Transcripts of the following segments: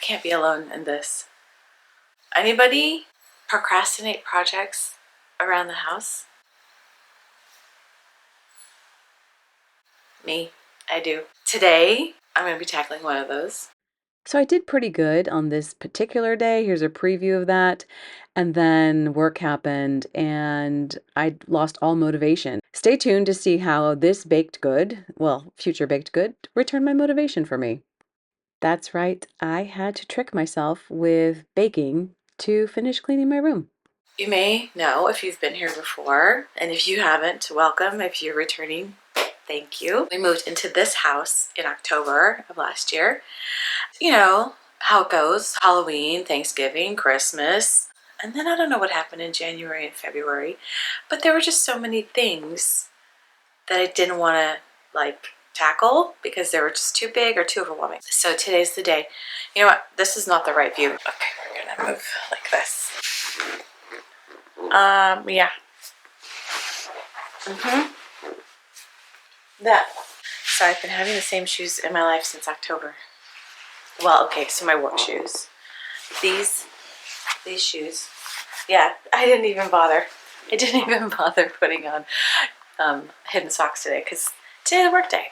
can't be alone in this. Anybody procrastinate projects around the house? Me, I do. Today, I'm going to be tackling one of those. So I did pretty good on this particular day. Here's a preview of that. And then work happened and I lost all motivation. Stay tuned to see how this baked good, well, future baked good, returned my motivation for me. That's right, I had to trick myself with baking to finish cleaning my room. You may know if you've been here before, and if you haven't, welcome. If you're returning, thank you. We moved into this house in October of last year. You know how it goes, Halloween, Thanksgiving, Christmas, and then I don't know what happened in January and February, but there were just so many things that I didn't want to like tackle because they were just too big or too overwhelming. So today's the day. You know what? This is not the right view. Okay, we're gonna move like this. Yeah. That. So I've been having the same shoes in my life since October. Well, okay, so my work shoes. These shoes. Yeah, I didn't even bother. I didn't even bother putting on hidden socks today because today's the work day.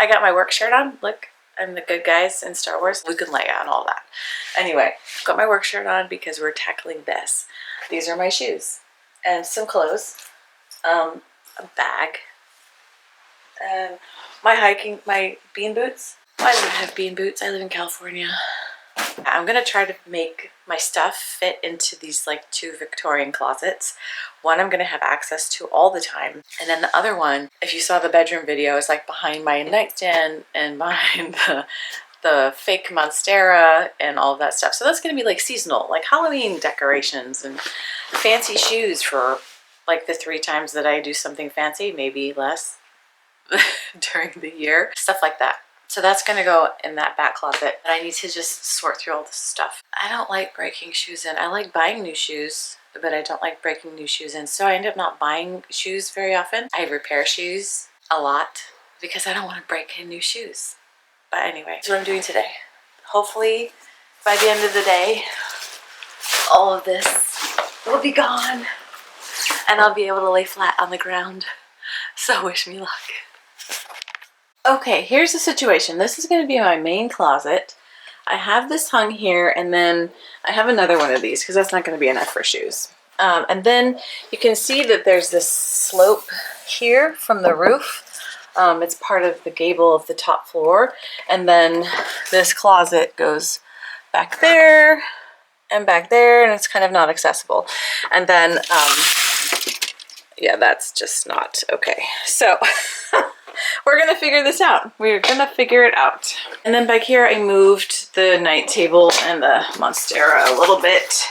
I got my work shirt on. Look, I'm the good guys in Star Wars. We can lay on all that. Anyway, got my work shirt on because we're tackling this. These are my shoes and some clothes, a bag, and my bean boots. I don't have bean boots. I live in California. I'm gonna try to make my stuff fit into these like 2 Victorian closets. One I'm gonna have access to all the time, and then the other one, if you saw the bedroom video, is like behind my nightstand and behind the fake monstera and all of that stuff. So that's gonna be like seasonal, like Halloween decorations and fancy shoes for like the 3 times that I do something fancy, maybe less during the year, stuff like that. So that's gonna go in that back closet. And I need to just sort through all this stuff. I don't like breaking shoes in. I like buying new shoes, but I don't like breaking new shoes in. So I end up not buying shoes very often. I repair shoes a lot because I don't want to break in new shoes. But anyway, that's what I'm doing today. Hopefully by the end of the day, all of this will be gone and I'll be able to lay flat on the ground. So wish me luck. Okay, here's the situation. This is going to be my main closet. I have this hung here, and then I have another one of these because that's not going to be enough for shoes. And then you can see that there's this slope here from the roof. It's part of the gable of the top floor. And then this closet goes back there and back there, and it's kind of not accessible. And then, yeah, that's just not okay. So we're gonna figure this out. We're gonna figure it out. And then back here, I moved the night table and the monstera a little bit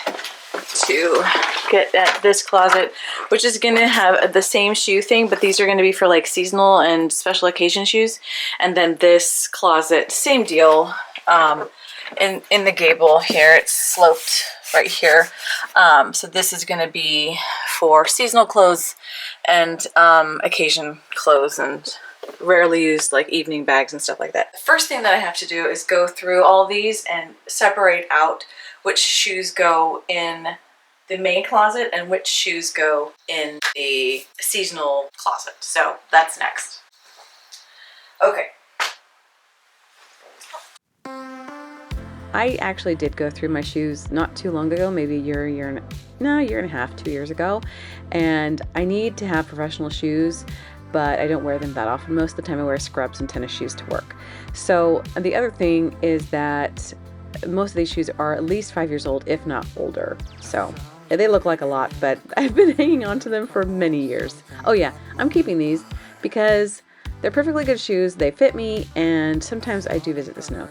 to get at this closet, which is gonna have the same shoe thing, but these are gonna be for like seasonal and special occasion shoes. And then this closet, same deal. In the gable here, it's sloped right here. So this is gonna be for seasonal clothes and occasion clothes and rarely used like evening bags and stuff like that. The first thing that I have to do is go through all these and separate out which shoes go in the main closet and which shoes go in the seasonal closet. So that's next. Okay. I actually did go through my shoes not too long ago, maybe a year and a half, 2 years ago. And I need to have professional shoes, but I don't wear them that often. Most of the time I wear scrubs and tennis shoes to work. So the other thing is that most of these shoes are at least 5 years old, if not older. So they look like a lot, but I've been hanging on to them for many years. Oh yeah, I'm keeping these because they're perfectly good shoes. They fit me, and sometimes I do visit the snow.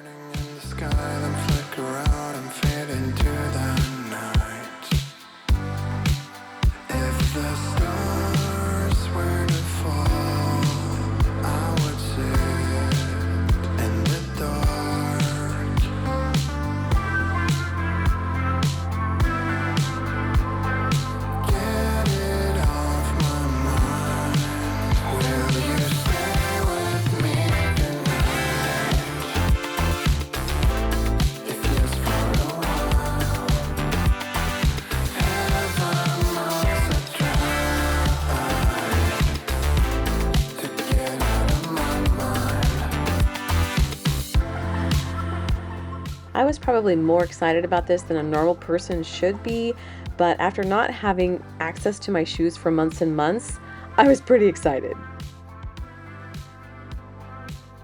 I was probably more excited about this than a normal person should be, but after not having access to my shoes for months and months, I was pretty excited.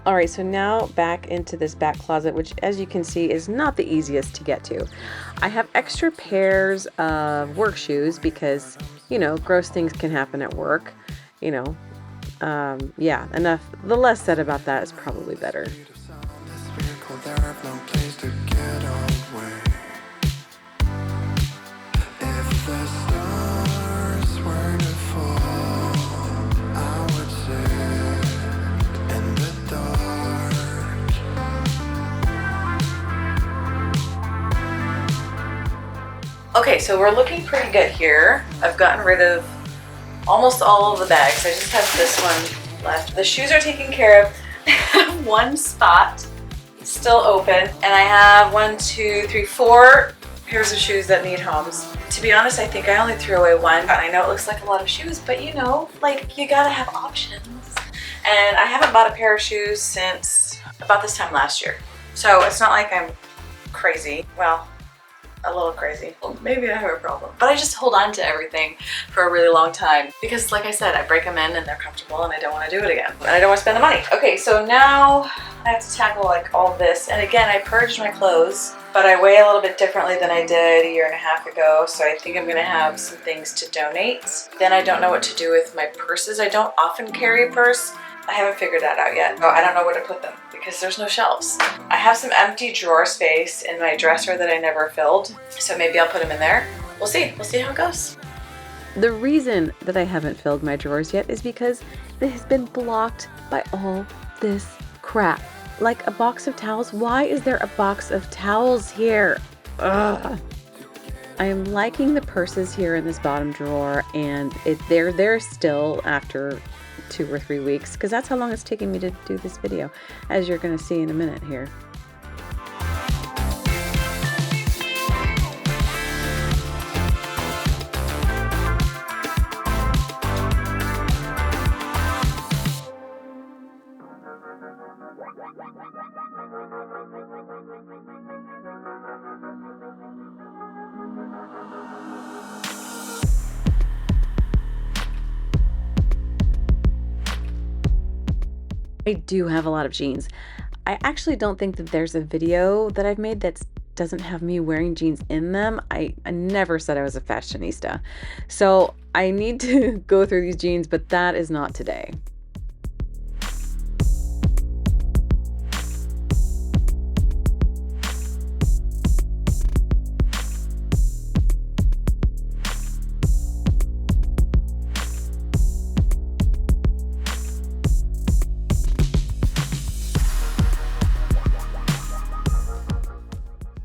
Alright, so now back into this back closet, which as you can see is not the easiest to get to. I have extra pairs of work shoes because, you know, gross things can happen at work. You know, yeah, enough. The less said about that is probably better. Okay, so we're looking pretty good here. I've gotten rid of almost all of the bags. I just have this one left. The shoes are taken care of. I have one spot still open, and I have 4 pairs of shoes that need homes. To be honest, I think I only threw away one. I know it looks like a lot of shoes, but you know, like, you gotta have options. And I haven't bought a pair of shoes since about this time last year. So it's not like I'm crazy. Well, a little crazy. Well, maybe I have a problem. But I just hold on to everything for a really long time because, like I said, I break them in and they're comfortable and I don't want to do it again. And I don't want to spend the money. Okay, so now I have to tackle like all this. And again, I purged my clothes, but I weigh a little bit differently than I did a year and a half ago. So I think I'm going to have some things to donate. Then I don't know what to do with my purses. I don't often carry a purse. I haven't figured that out yet. Oh, I don't know where to put them because there's no shelves. I have some empty drawer space in my dresser that I never filled, so maybe I'll put them in there. We'll see. We'll see how it goes. The reason that I haven't filled my drawers yet is because it has been blocked by all this crap. Like a box of towels. Why is there a box of towels here? Ugh. I am liking the purses here in this bottom drawer, and they're there still after 2 or 3 weeks, because that's how long it's taking me to do this video, as you're going to see in a minute here. I do have a lot of jeans. I actually don't think that there's a video that I've made that doesn't have me wearing jeans in them. I never said I was a fashionista. So I need to go through these jeans, but that is not today.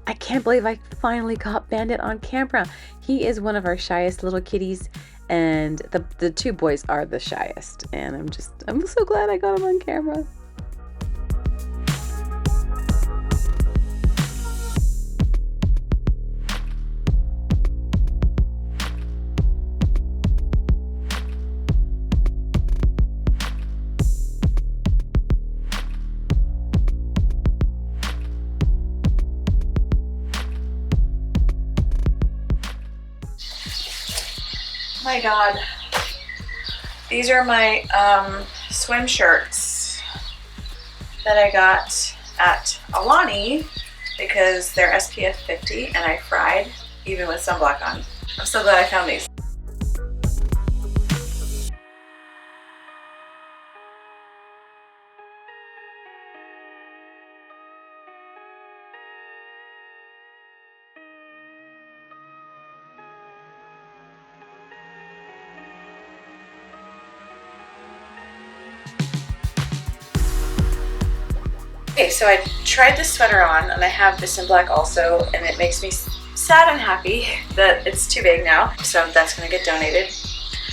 I can't believe I finally caught Bandit on camera. He is one of our shyest little kitties, and the 2 boys are the shyest. And I'm so glad I got him on camera. My God, these are my swim shirts that I got at Alani because they're SPF 50 and I fried even with sunblock on. I'm so glad I found these. Okay, so I tried this sweater on and I have this in black also, and it makes me sad and happy that it's too big now, so that's gonna get donated.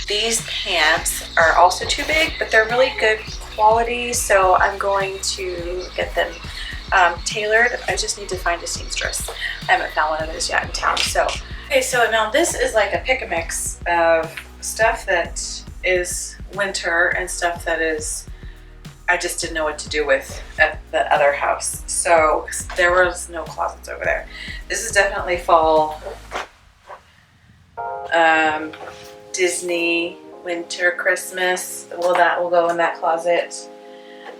These pants are also too big, but they're really good quality, so I'm going to get them tailored. I just need to find a seamstress. I haven't found one of those yet in town. So, okay, so now this is like a pick-a-mix of stuff that is winter and stuff that is I just didn't know what to do with at the other house. So there was no closets over there. This is definitely fall. Disney, winter, Christmas. Well, that will go in that closet.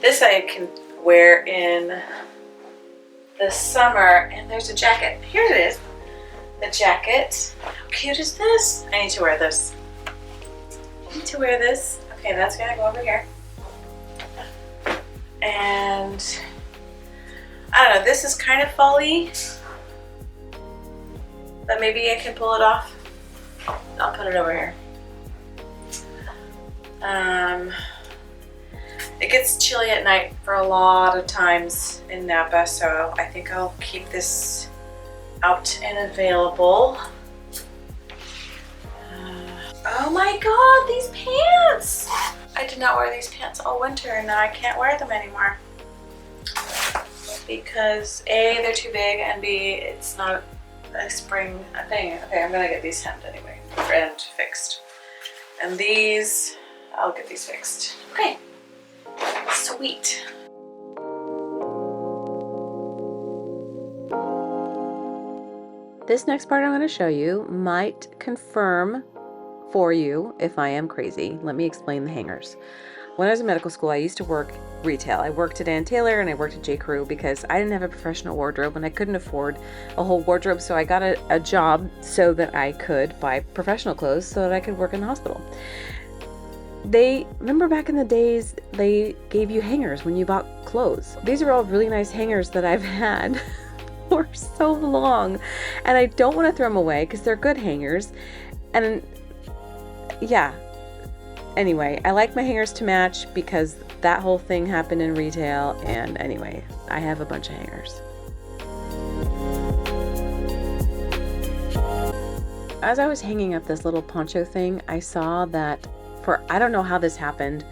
This I can wear in the summer. And there's a jacket. Here it is. The jacket. How cute is this? I need to wear this. I need to wear this. Okay, that's gonna go over here. And I don't know, this is kind of fall-y, but maybe I can pull it off. I'll put it over here. It gets chilly at night for a lot of times in Napa, so I think I'll keep this out and available. Oh my god, these pants! I did not wear these pants all winter and now I can't wear them anymore. Because A, they're too big, and B, it's not a spring thing. Okay, I'm gonna get these hemmed anyway and fixed. And these, I'll get these fixed. Okay, sweet. This next part I'm going to show you might confirm for you if I am crazy. Let me explain the hangers. When I was in medical school, I used to work retail. I worked at Ann Taylor and I worked at J. Crew because I didn't have a professional wardrobe and I couldn't afford a whole wardrobe. So I got a job so that I could buy professional clothes so that I could work in the hospital. Remember back in the days, they gave you hangers when you bought clothes. These are all really nice hangers that I've had for so long. And I don't want to throw them away because they're good hangers. And yeah. Anyway, I like my hangers to match because that whole thing happened in retail. And anyway, I have a bunch of hangers. As I was hanging up this little poncho thing, I saw that I don't know how this happened,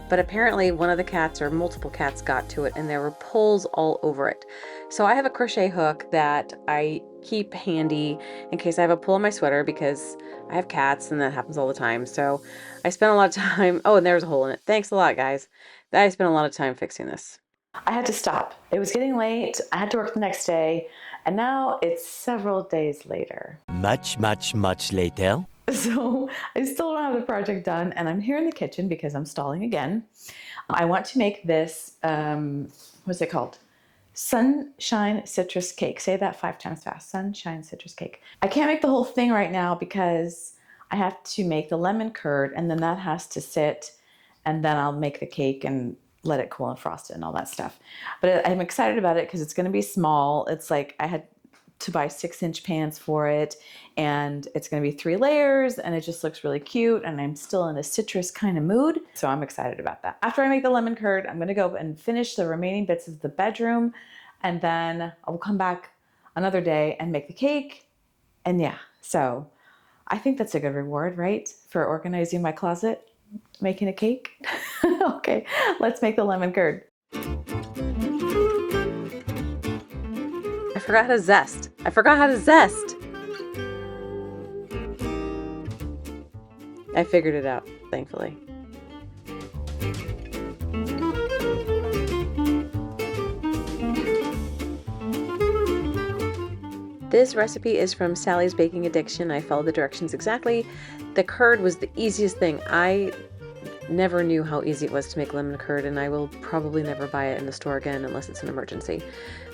but apparently one of the cats or multiple cats got to it and there were pulls all over it. So I have a crochet hook that I keep handy in case I have a pull on my sweater because I have cats and that happens all the time. So I spent a lot of time. Oh, and there's a hole in it. Thanks a lot, guys. I spent a lot of time fixing this. I had to stop. It was getting late. I had to work the next day. And now it's several days later. Much, much, much later. So I still don't have the project done. And I'm here in the kitchen because I'm stalling again. I want to make this, what's it called? Sunshine citrus cake. Say that 5 times fast. Sunshine citrus cake. I can't make the whole thing right now because I have to make the lemon curd and then that has to sit and then I'll make the cake and let it cool and frost it and all that stuff. But I'm excited about it because it's going to be small. It's like I had to buy 6-inch pans for it and it's going to be 3 layers and it just looks really cute and I'm still in a citrus kind of mood. So I'm excited about that. After I make the lemon curd, I'm going to go and finish the remaining bits of the bedroom and then I'll come back another day and make the cake. And yeah, so I think that's a good reward, right? For organizing my closet, making a cake. Okay, let's make the lemon curd. I forgot how to zest. I figured it out, thankfully. This recipe is from Sally's Baking Addiction. I followed the directions exactly. The curd was the easiest thing. I never knew how easy it was to make lemon curd, and I will probably never buy it in the store again unless it's an emergency.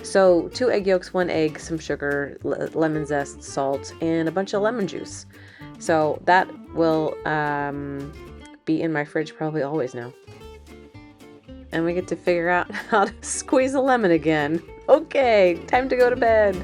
So 2 egg yolks, 1 egg, some sugar, lemon zest, salt, and a bunch of lemon juice. So that will be in my fridge probably always now. And we get to figure out how to squeeze a lemon again. Okay, time to go to bed.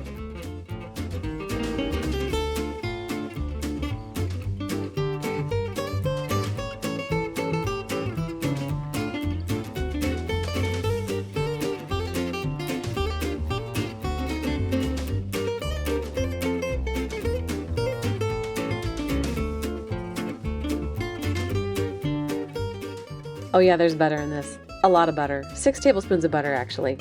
Oh yeah, there's butter in this. A lot of butter. 6 tablespoons of butter, actually.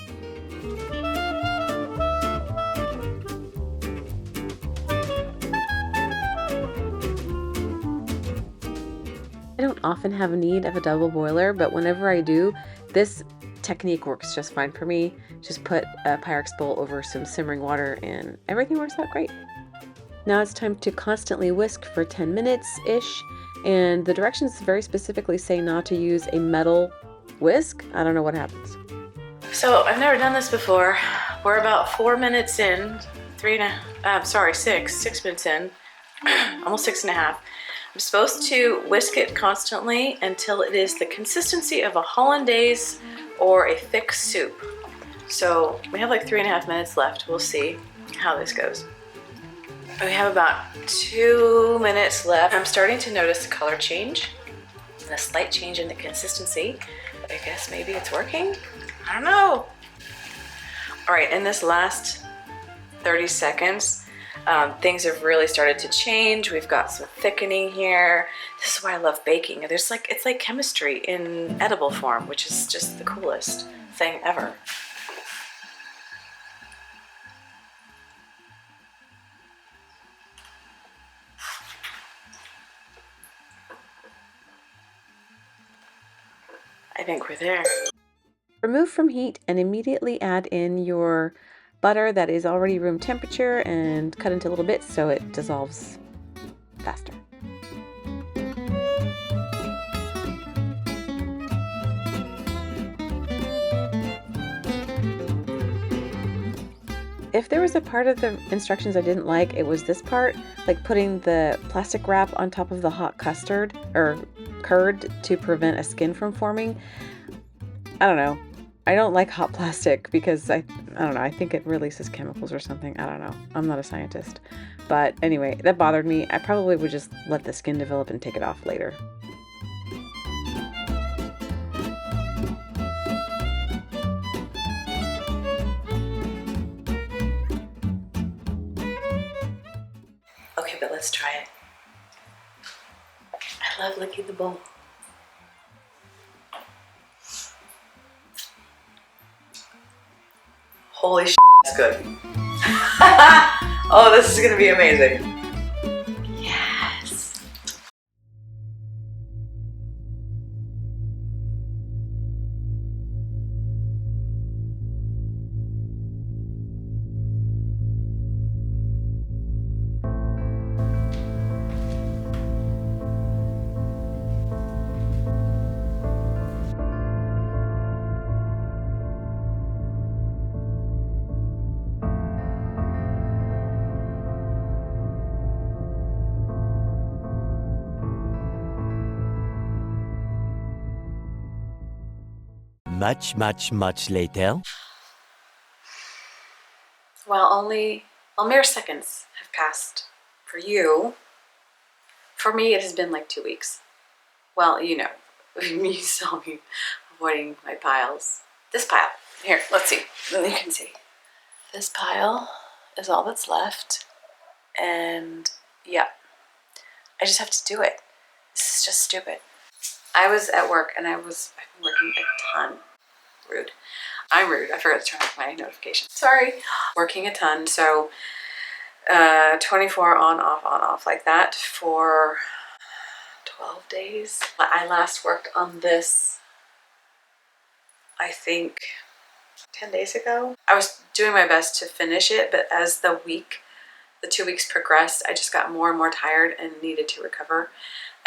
I don't often have a need of a double boiler, but whenever I do, This technique works just fine for me. Just put a Pyrex bowl over some simmering water and everything works out great. Now it's time to constantly whisk for 10 minutes-ish, and the directions very specifically say not to use a metal whisk. I don't know what happens. So I've never done this before. We're about 4 minutes in, 6 minutes in, almost 6.5. I'm supposed to whisk it constantly until it is the consistency of a hollandaise or a thick soup. So we have like 3.5 minutes left. We'll see how this goes. We have about 2 minutes left. I'm starting to notice a color change and a slight change in the consistency. I guess maybe it's working? I don't know. All right, in this last 30 seconds, things have really started to change. We've got some thickening here. This is why I love baking. It's like chemistry in edible form, which is just the coolest thing ever. I think we're there. Remove from heat and immediately add in your butter that is already room temperature and cut into little bits so it dissolves faster. If there was a part of the instructions I didn't like, it was this part, like putting the plastic wrap on top of the hot custard or curd to prevent a skin from forming. I don't know. I don't like hot plastic because I don't know, I think it releases chemicals or something. I don't know. I'm not a scientist. But anyway, that bothered me. I probably would just let the skin develop and take it off later. Okay, but let's try it. I love licking the bowl. Holy shit, that's good. Oh, this is gonna be amazing. Yes. Much later. Well, mere seconds have passed for you. For me, it has been like 2 weeks. Well, you know, you saw me avoiding my piles. This pile, here, let's see, you can see. This pile is all that's left. And yeah, I just have to do it. This is just stupid. I was at work and I've been working a ton. Rude. I'm rude. I forgot to turn off my notification. Sorry. Working a ton. So 24 on, off like that for 12 days. I last worked on this, I think, 10 days ago. I was doing my best to finish it, but as the 2 weeks progressed, I just got more and more tired and needed to recover.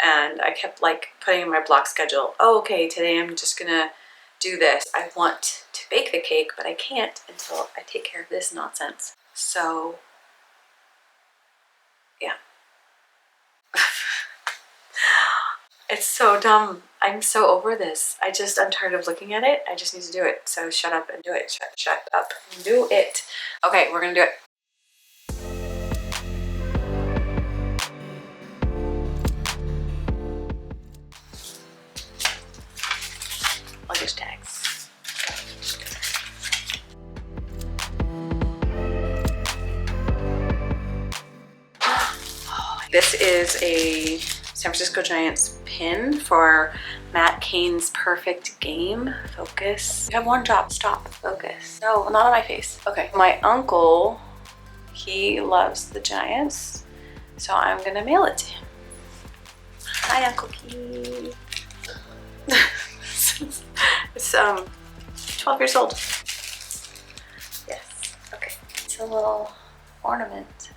And I kept like putting in my block schedule. Oh, okay, today I'm just gonna do this. I want to bake the cake, but I can't until I take care of this nonsense. So, yeah. It's so dumb. I'm so over this. I'm tired of looking at it. I just need to do it. So shut up and do it. Shut up and do it. Okay, we're gonna do it. Luggage tags. This is a San Francisco Giants pin for Matt Cain's perfect game. Focus. You have one job. Stop. Focus. No, not on my face. Okay. My uncle, he loves the Giants, so I'm gonna mail it to him. Hi, Uncle Keith. It's 12 years old. Yes. Okay. It's a little ornament.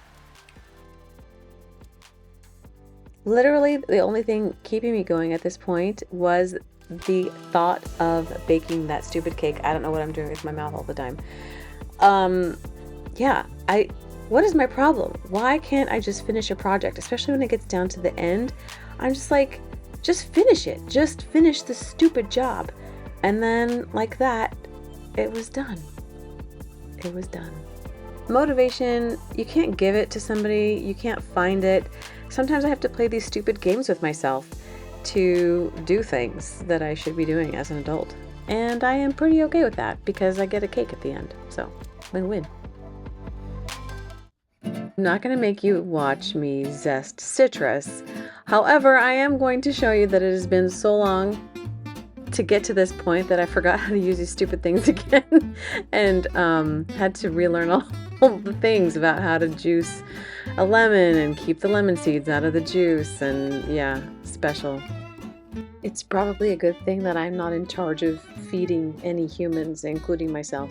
Literally, the only thing keeping me going at this point was the thought of baking that stupid cake. I don't know what I'm doing with my mouth all the time. What is my problem? Why can't I just finish a project? Especially when it gets down to the end. I'm just like, just finish it. Just finish the stupid job. And then like that, it was done. It was done. Motivation, you can't give it to somebody. You can't find it. Sometimes I have to play these stupid games with myself to do things that I should be doing as an adult. And I am pretty okay with that because I get a cake at the end. So, win-win. I'm not going to make you watch me zest citrus. However, I am going to show you that it has been so long to get to this point that I forgot how to use these stupid things again and had to relearn all the things about how to juice a lemon and keep the lemon seeds out of the juice, and yeah, special. It's probably a good thing that I'm not in charge of feeding any humans, including myself.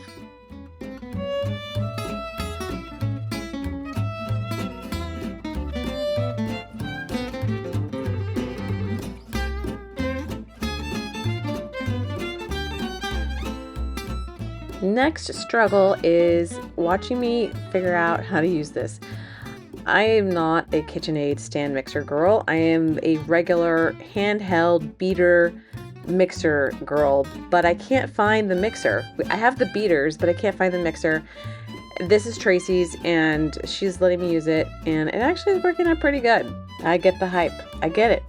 Next struggle is watching me figure out how to use this. I am not a KitchenAid stand mixer girl. I am a regular handheld beater mixer girl, but I can't find the mixer. I have the beaters, but I can't find the mixer. This is Tracy's and she's letting me use it, and it actually is working out pretty good. I get the hype. I get it.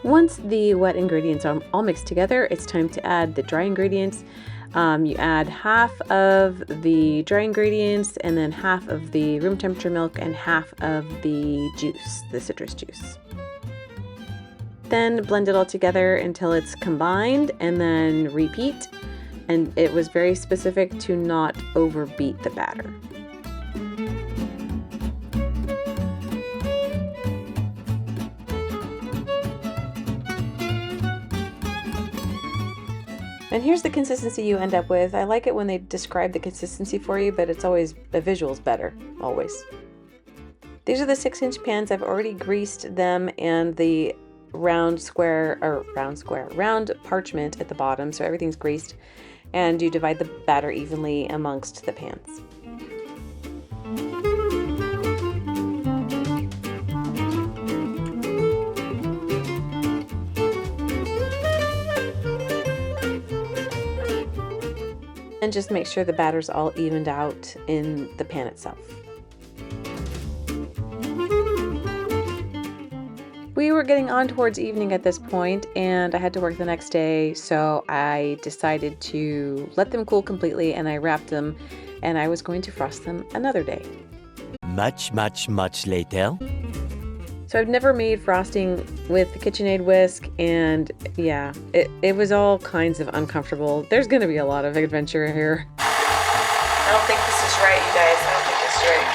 Once the wet ingredients are all mixed together, it's time to add the dry ingredients. You add half of the dry ingredients and then half of the room temperature milk and half of the juice, the citrus juice. Then blend it all together until it's combined and then repeat. And it was very specific to not overbeat the batter. And here's the consistency you end up with. I like it when they describe the consistency for you, but it's always, the visual's better, always. These are the 6-inch pans. I've already greased them and the round parchment at the bottom, so everything's greased. And you divide the batter evenly amongst the pans. And just make sure the batter's all evened out in the pan itself. We were getting on towards evening at this point, and I had to work the next day, so I decided to let them cool completely, and I wrapped them, and I was going to frost them another day. Much later. So I've never made frosting with the KitchenAid whisk, and yeah, it was all kinds of uncomfortable. There's gonna be a lot of adventure here. I don't think this is right, you guys. I don't think this is right.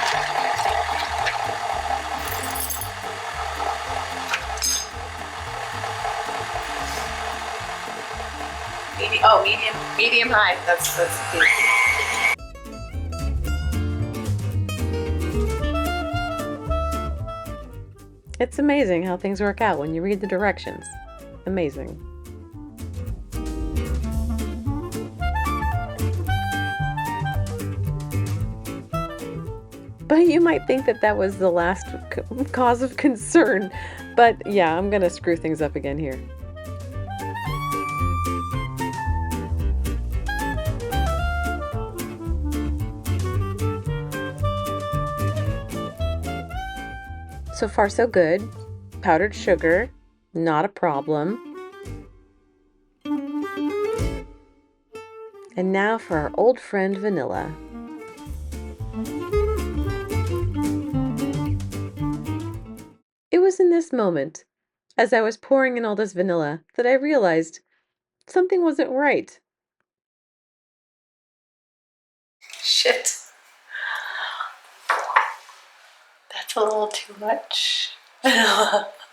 Medium high. That's the key. It's amazing how things work out when you read the directions. Amazing. But you might think that that was the last cause of concern. But yeah, I'm gonna screw things up again here. So far, so good. powdered sugar, not a problem. And now for our old friend vanilla. It was in this moment, as I was pouring in all this vanilla, that I realized something wasn't right. Shit. That's a little too much.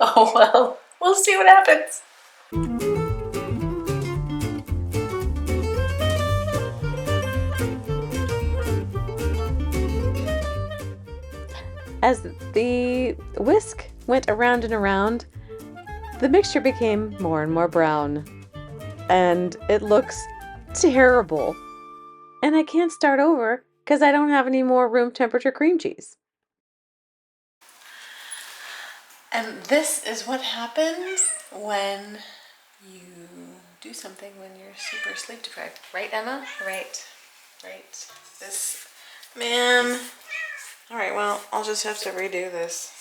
Oh well, we'll see what happens. As the whisk went around and around, the mixture became more and more brown. And it looks terrible. And I can't start over because I don't have any more room temperature cream cheese. And this is what happens when you do something when you're super sleep deprived. Right, Emma? Right. This, ma'am. All right, well, I'll just have to redo this.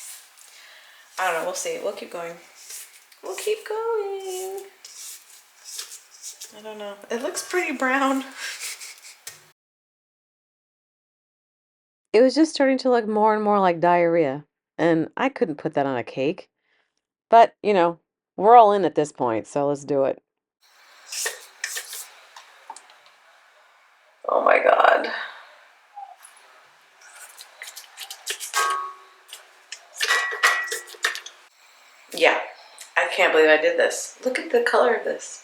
I don't know, we'll see. We'll keep going. I don't know. It looks pretty brown. It was just starting to look more and more like diarrhea. And I couldn't put that on a cake. But, we're all in at this point, so let's do it. Oh my god. Yeah, I can't believe I did this. Look at the color of this.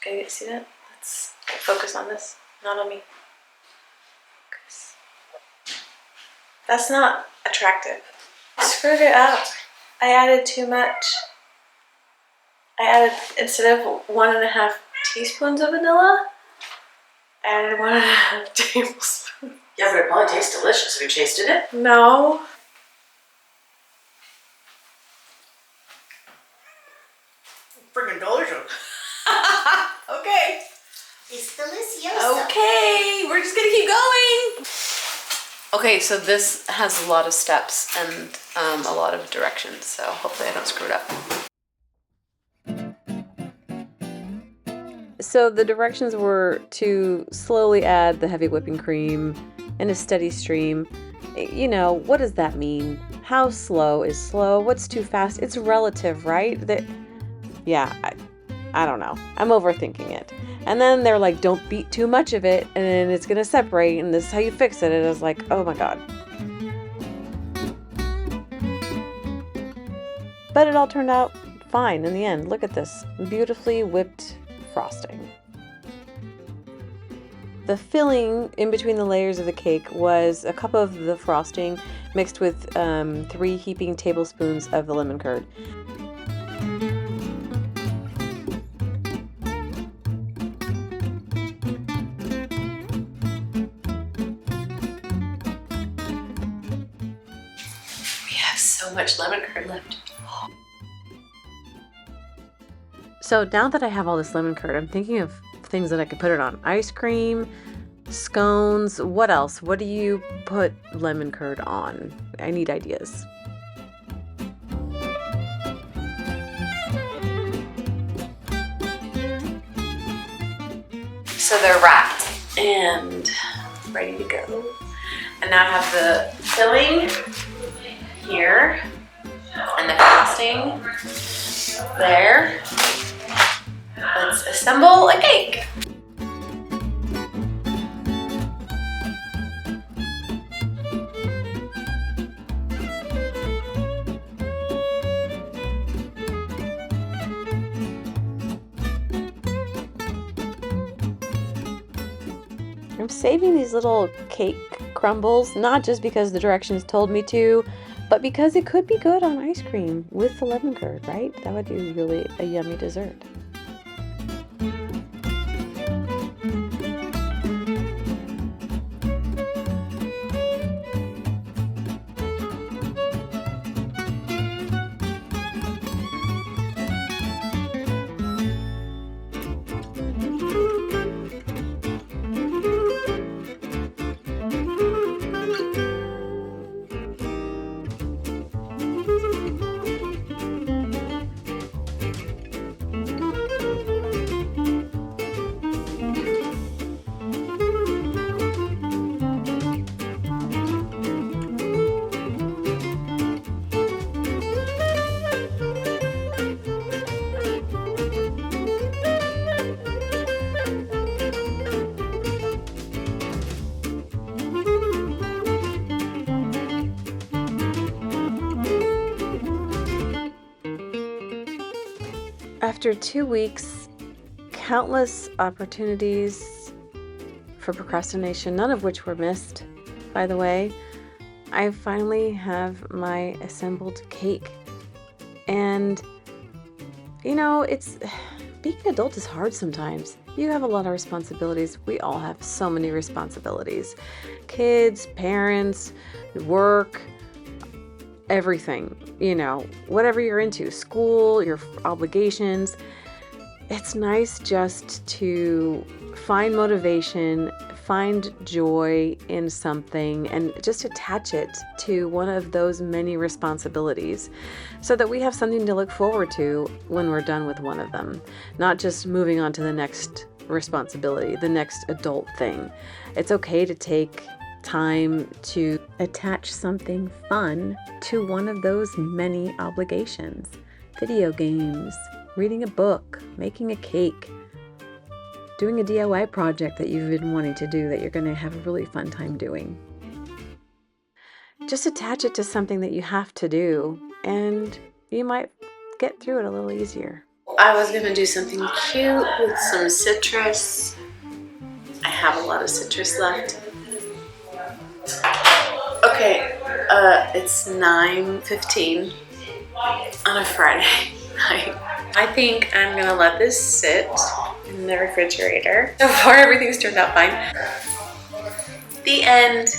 Can you see that? Let's focus on this, not on me. Focus. That's not attractive. I screwed it up. I added too much. I added, instead of 1.5 teaspoons of vanilla, I added 1.5 tablespoons. Yeah, but it probably tastes delicious. Have you tasted it? No. Freaking delicious. Okay. It's delicioso. Okay, we're just gonna keep going. Okay, so this has a lot of steps and a lot of directions, so hopefully I don't screw it up. So the directions were to slowly add the heavy whipping cream in a steady stream. What does that mean? How slow is slow? What's too fast? It's relative, right? I don't know. I'm overthinking it. And then they're like, don't beat too much of it and it's going to separate and this is how you fix it. And I was like, oh my God. But it all turned out fine in the end. Look at this beautifully whipped frosting. The filling in between the layers of the cake was a cup of the frosting mixed with 3 heaping tablespoons of the lemon curd. We have so much lemon curd left. So now that I have all this lemon curd, I'm thinking of things that I could put it on. Ice cream, scones, what else? What do you put lemon curd on? I need ideas. So they're wrapped and ready to go. And now I have the filling here and the frosting there. Let's assemble a cake. I'm saving these little cake crumbles, not just because the directions told me to, but because it could be good on ice cream with the lemon curd, right? That would be really a yummy dessert. After 2 weeks, countless opportunities for procrastination, none of which were missed, by the way, I finally have my assembled cake. And, you know, being an adult is hard sometimes. You have a lot of responsibilities. We all have so many responsibilities. Kids, parents, work, everything, you know, whatever you're into, school, your obligations. It's nice just to find motivation, find joy in something, and just attach it to one of those many responsibilities so that we have something to look forward to when we're done with one of them, not just moving on to the next responsibility, the next adult thing. It's okay to take time to attach something fun to one of those many obligations. Video games, reading a book, making a cake, doing a DIY project that you've been wanting to do that you're going to have a really fun time doing. Just attach it to something that you have to do, and you might get through it a little easier. I was gonna do something cute with some citrus. I have a lot of citrus left. Okay, it's 9:15 on a Friday night. I think I'm gonna let this sit in the refrigerator. So far, everything's turned out fine. The end.